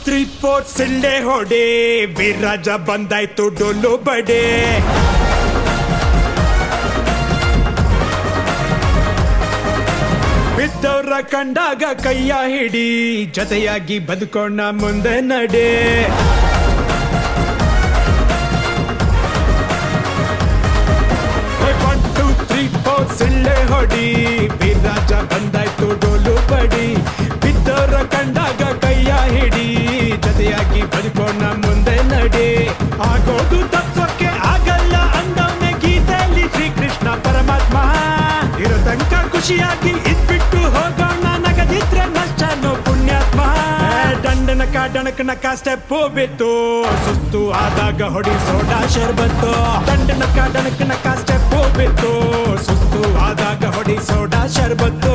3 4 ಸಿಳ್ಳೆ ಹೊಡೆ ವೀರರಾಜ ಬಂದಾಯ್ತು ಡೊಲ್ಲು ಬಡೆ ಬಿದ್ದವ್ರ ಕಂಡಾಗ ಕೈಯ ಹಿಡಿ ಜೊತೆಯಾಗಿ ಬದುಕೋಣ ಮುಂದೆ ನಡೆ ಸಿಳ್ಳೆ ಹೊಡಿ ವೀರರಾಜ ಬಂದಾಯ್ತು ಡೋಲು ಬಡಿ ಬಿದ್ದವ್ರ ಕಂಡಾಗ ಕೈಯ ಹಿಡಿ ಜೊತೆಯಾಗಿ ಬದುಕೋಣ ಮುಂದೆ ನಡೆ ಆಗೋದು ತತ್ವಕ್ಕೆ ಆಗಲ್ಲ ಅಂದವನೇ ಗೀತೆಯಲ್ಲಿ ಶ್ರೀಕೃಷ್ಣ ಪರಮಾತ್ಮ ಇರೋ ತನಕ ಖುಷಿಯಾಗಿ ಇದ್ಬಿಟ್ಟು ಹೋಗೋಣ ನಗದಿದ್ರೆ ನಷ್ಟನೋ ಪುಣ್ಯಾತ್ಮ ದಂಡನಕ ಡಣಕನಕ ಸ್ಟೆಪ್ ಬಿತ್ತು ಸುಸ್ತು ಆದಾಗ ಹೊಡಿ ಸೋಡಾ ಶರ್ಬತ್ತು ದಂಡನಕ ಡಣಕನಕ ಸ್ಟೆಪ್ ಬಿತ್ತು ಸುಸ್ತು ಆದಾಗ ಹೊಡಿ ಸೋಡಾ ಶರ್ಬತ್ತು